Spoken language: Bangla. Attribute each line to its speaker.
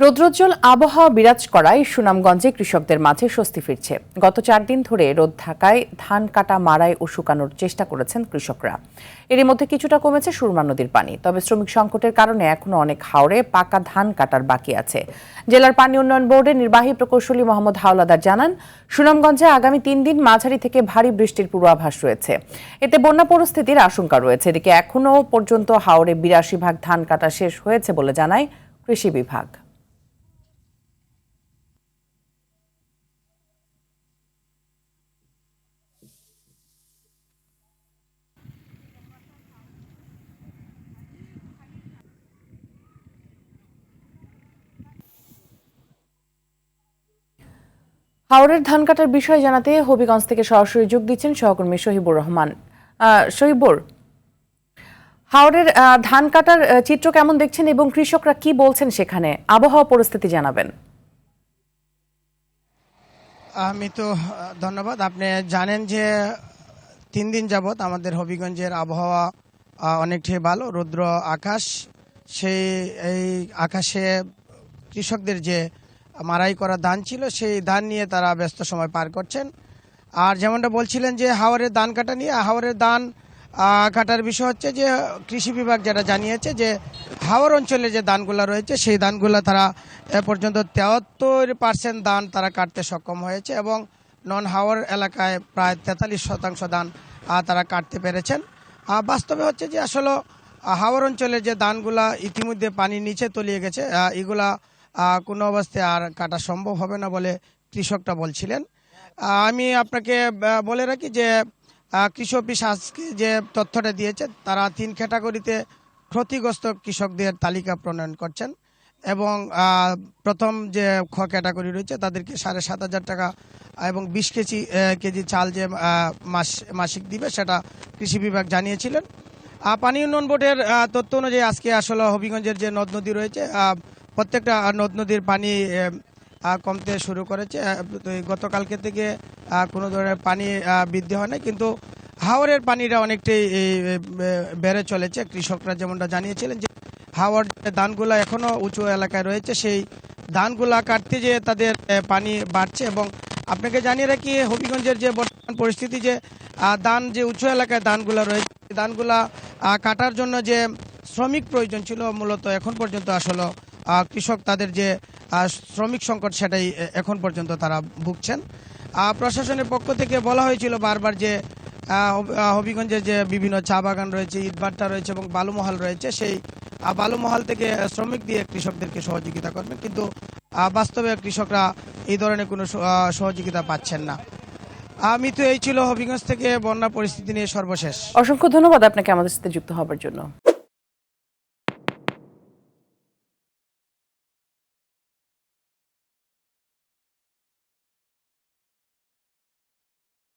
Speaker 1: রৌদ্রোজ্জ্বল আবহাওয়া বিরাজ করায় সুনামগঞ্জে কৃষকদের মাঝে স্বস্তি ফিরছে। গত 4 দিন ধরে রোদ থাকায় ধান কাটা, মাড়াই ও শুকানোর চেষ্টা করেছেন কৃষকরা। এরই মধ্যে কিছুটা কমেছে সুরমা নদীর পানি, তবে শ্রমিক সংকটের কারণে এখনো অনেক হাওরে পাকা ধান কাটার বাকি আছে। জেলার পানি উন্নয়ন বোর্ডের নির্বাহী প্রকৌশলী মোহাম্মদ হাওলাদার জানান, সুনামগঞ্জে আগামী 3 দিন মাঝারি থেকে ভারী বৃষ্টির পূর্বাভাস রয়েছে। এতে বন্যা পরিস্থিতির আশঙ্কা রয়েছে। এদিকে এখনো পর্যন্ত হাওরে 82 ভাগ ধান কাটা শেষ হয়েছে বলে জানায় কৃষি বিভাগ। হাওরের ধান কাটার বিষয় জানাতে হবিগঞ্জ থেকে সরাসরি যোগ দিচ্ছেন সহকর্মী শহীবুর রহমান। শহীবুর, হাওরের ধান কাটার চিত্র কেমন দেখছেন এবং কৃষকরা কি বলছেন সেখানে? আবহাওয়া পরিস্থিতি জানাবেন।
Speaker 2: আমি তো ধন্যবাদ। আপনি জানেন যে 3 দিন যাবৎ আমাদের হবিগঞ্জের আবহাওয়া অনেকটাই ভালো, রৌদ্র আকাশ। এই আকাশে কৃষকদের যে মাড়াই করা ধান ছিল সেই ধান নিয়ে তারা ব্যস্ত সময় পার করছেন। আর যেমনটা বলছিলেন যে হাওরের ধান কাটা নিয়ে, হাওরের ধান কাটার বিষয় হচ্ছে যে কৃষি বিভাগ যেটা জানিয়েছে যে হাওর অঞ্চলে যে ধানগুলো রয়েছে সেই ধানগুলো তারা এ পর্যন্ত 73% ধান তারা কাটতে সক্ষম হয়েছে এবং নন হাওর এলাকায় প্রায় 43% ধান তারা কাটতে পেরেছেন। বাস্তবে হচ্ছে যে আসলে হাওর অঞ্চলের যে ধানগুলা ইতিমধ্যে পানির নিচে তলিয়ে গেছে, এগুলা কোনো অবস্থায় আর কাটা সম্ভব হবে না বলে কৃষকরা বলছিলেন। আমি আপনাকে বলে রাখি যে কৃষি অফিস আজকে যে তথ্যটা দিয়েছে, তারা 3 ক্যাটাগরিতে ক্ষতিগ্রস্ত কৃষকদের তালিকা প্রণয়ন করছেন এবং প্রথম যে খ ক্যাটাগরি রয়েছে তাদেরকে 7,500 টাকা এবং 20 কেজি চাল যে মাসিক দিবে সেটা কৃষি বিভাগ জানিয়েছিলেন। পানি উন্নয়ন বোর্ডের তথ্য অনুযায়ী আজকে আসলে হবিগঞ্জের যে নদ নদী রয়েছে প্রত্যেকটা নদ নদীর পানি কমতে শুরু করেছে। গতকালকে থেকে কোনো ধরনের পানি বৃদ্ধি হয় না, কিন্তু হাওরের পানিটা অনেকটাই বেড়ে চলেছে। কৃষকরা যেমনটা জানিয়েছিলেন যে হাওর ধানগুলা এখনো উঁচু এলাকায় রয়েছে, সেই ধানগুলা কাটতে যেয়ে তাদের পানি বাড়ছে। এবং আপনাকে জানিয়ে রাখি হবিগঞ্জের যে বর্তমান পরিস্থিতি, যে ধান যে উঁচু এলাকায় ধানগুলা রয়েছে, ধানগুলা কাটার জন্য যে শ্রমিক প্রয়োজন ছিল মূলত এখন পর্যন্ত আসলে কৃষক তাদের যে শ্রমিক সংকট সেটাই এখন পর্যন্ত তারা ভুগছেন। প্রশাসনের পক্ষ থেকে বলা হয়েছিল বারবার যে হবিগঞ্জের যে বিভিন্ন চা বাগান রয়েছে, ইটভাটা রয়েছে এবং বালুমহল রয়েছে, সেই বালুমহল থেকে শ্রমিক দিয়ে কৃষকদেরকে সহযোগিতা করবেন, কিন্তু বাস্তবে কৃষকরা এই ধরনের কোনো সহযোগিতা পাচ্ছেন না। আমি তো এই ছিল হবিগঞ্জ থেকে বন্যা পরিস্থিতি নিয়ে সর্বশেষ।
Speaker 1: অসংখ্য ধন্যবাদ আপনাকে আমাদের সাথে যুক্ত হবার জন্য।